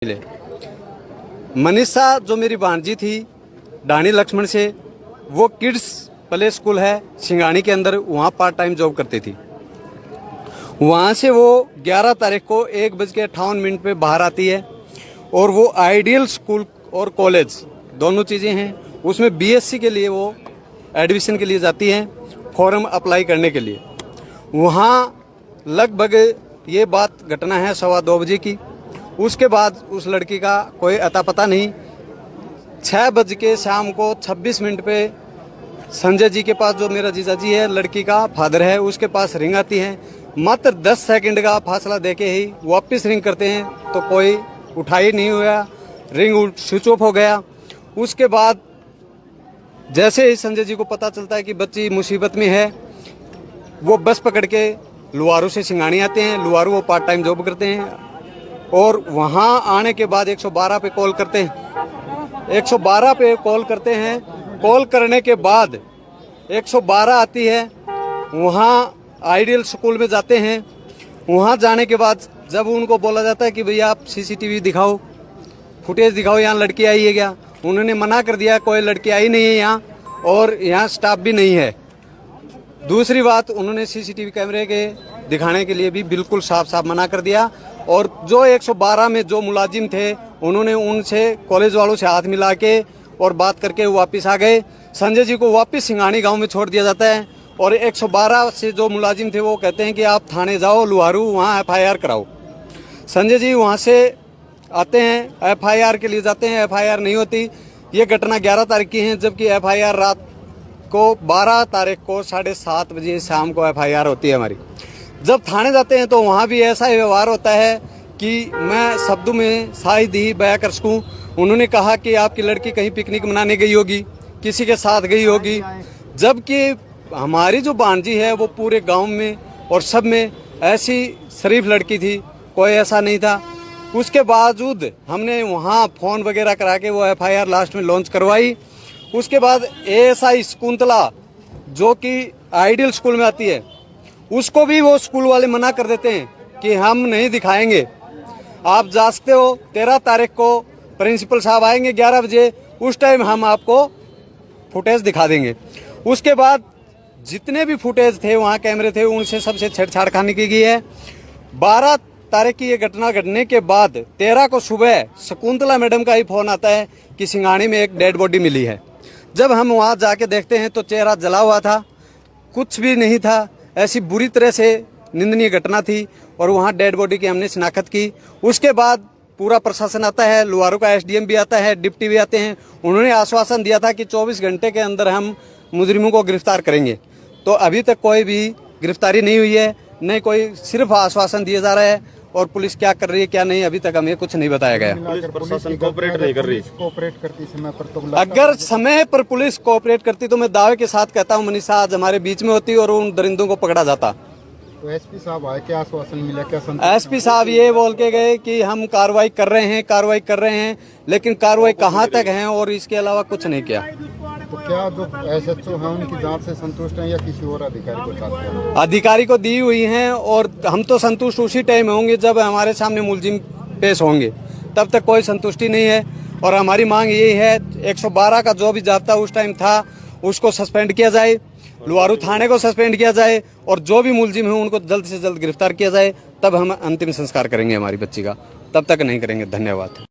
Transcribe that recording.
मिले। मनीषा जो मेरी भांजी थी डाणी लक्ष्मण से, वो किड्स प्ले स्कूल है सिंगानी के अंदर, वहाँ पार्ट टाइम जॉब करती थी। वहाँ से वो 11 तारीख को 1:58 पे बाहर आती है और वो आइडियल स्कूल और कॉलेज दोनों चीज़ें हैं, उसमें बीएससी के लिए वो एडमिशन के लिए जाती हैं, फॉर्म अप्लाई करने के लिए। वहाँ लगभग ये बात घटना है 2:15 बजे की। उसके बाद उस लड़की का कोई अता पता नहीं। 6 बज के शाम को 26 मिनट पे संजय जी के पास, जो मेरा जीजाजी है, लड़की का फादर है, उसके पास रिंग आती है। मात्र 10 सेकंड का फासला देके ही वापस रिंग करते हैं तो कोई उठा ही नहीं हुआ, रिंग स्विच ऑफ हो गया। उसके बाद जैसे ही संजय जी को पता चलता है कि बच्ची मुसीबत में है, वो बस पकड़ के लुवारू से सिंगानी आते हैं। लुवारू वो पार्ट टाइम जॉब करते हैं और वहाँ आने के बाद 112 पे कॉल करते हैं। 112 पे कॉल करते हैं। कॉल करने के बाद 112 आती है, वहाँ आइडियल स्कूल में जाते हैं। वहाँ जाने के बाद जब उनको बोला जाता है कि भैया आप सीसीटीवी दिखाओ, फुटेज दिखाओ, यहाँ लड़की आई है क्या, उन्होंने मना कर दिया, कोई लड़की आई नहीं है यहाँ और यहाँ स्टाफ भी नहीं है। दूसरी बात, उन्होंने सीसीटीवी कैमरे के दिखाने के लिए भी बिल्कुल साफ साफ मना कर दिया। और जो 112 में जो मुलाजिम थे, उन्होंने उनसे, कॉलेज वालों से हाथ मिला के और बात करके वापस आ गए। संजय जी को वापस सिंगानी गांव में छोड़ दिया जाता है और 112 से जो मुलाजिम थे वो कहते हैं कि आप थाने जाओ लुहारू, वहाँ FIR कराओ। संजय जी वहाँ से आते हैं, FIR के लिए जाते हैं, FIR नहीं होती। ये घटना 11 तारीख की है, जबकि FIR रात को 12 तारीख को 7:30 बजे शाम को FIR होती है हमारी। जब थाने जाते हैं तो वहाँ भी ऐसा ही व्यवहार होता है कि मैं शब्दों में शायद ही बयां कर सकूँ। उन्होंने कहा कि आपकी लड़की कहीं पिकनिक मनाने गई होगी, किसी के साथ गई होगी, जबकि हमारी जो भांजी है वो पूरे गांव में और सब में ऐसी शरीफ लड़की थी, कोई ऐसा नहीं था। उसके बावजूद हमने वहाँ फ़ोन वगैरह करा के वो FIR लास्ट में लॉन्च करवाई। उसके बाद ASI शकुंतला जो कि आइडियल स्कूल में आती है, उसको भी वो स्कूल वाले मना कर देते हैं कि हम नहीं दिखाएंगे, आप जा सकते हो। 13 तारीख को प्रिंसिपल साहब आएंगे 11 बजे, उस टाइम हम आपको फुटेज दिखा देंगे। उसके बाद जितने भी फुटेज थे वहाँ कैमरे थे, उनसे सबसे छेड़छाड़ खाने की गई है। 12 तारीख की ये घटना घटने के बाद 13 को सुबह शकुंतला मैडम का ही फोन आता है कि सिंगानी में एक डेड बॉडी मिली है। जब हम वहाँ जाके देखते हैं तो चेहरा जला हुआ था, कुछ भी नहीं था। ऐसी बुरी तरह से निंदनीय घटना थी और वहाँ डेड बॉडी की हमने शिनाख्त की। उसके बाद पूरा प्रशासन आता है, लुहारू का SDM भी आता है, डिप्टी भी आते हैं। उन्होंने आश्वासन दिया था कि 24 घंटे के अंदर हम मुजरिमों को गिरफ्तार करेंगे। तो अभी तक कोई भी गिरफ्तारी नहीं हुई है, नहीं कोई, सिर्फ आश्वासन दिया जा रहा है। और पुलिस क्या कर रही है क्या नहीं, अभी तक हमें कुछ नहीं बताया गया। प्रशासन कोऑपरेट नहीं कर रही। कोऑपरेट करती समय पर तो अगर समय पर पुलिस कोऑपरेट करती तो मैं दावे के साथ कहता हूँ मनीषा आज हमारे बीच में होती और उन दरिंदों को पकड़ा जाता। तो SP साहब आए, क्या आश्वासन मिला, क्या SP साहब ये बोल के गए कि हम कार्रवाई कर रहे हैं, लेकिन कार्रवाई कहाँ तक है और इसके अलावा कुछ नहीं किया। तो क्या जो SHO है उनकी जांच से संतुष्ट हैं या किसी और अधिकारी को चाहते हैं? अधिकारी को दी हुई हैं और हम तो संतुष्ट उसी टाइम होंगे जब हमारे सामने मुलजिम पेश होंगे, तब तक कोई संतुष्टि नहीं है। और हमारी मांग यही है, 112 का जो भी जाब्ता उस टाइम था उसको सस्पेंड किया जाए, लुहारू थाने को सस्पेंड किया जाए और जो भी मुलजिम है उनको जल्द से जल्द गिरफ्तार किया जाए। तब हम अंतिम संस्कार करेंगे हमारी बच्ची का, तब तक नहीं करेंगे। धन्यवाद।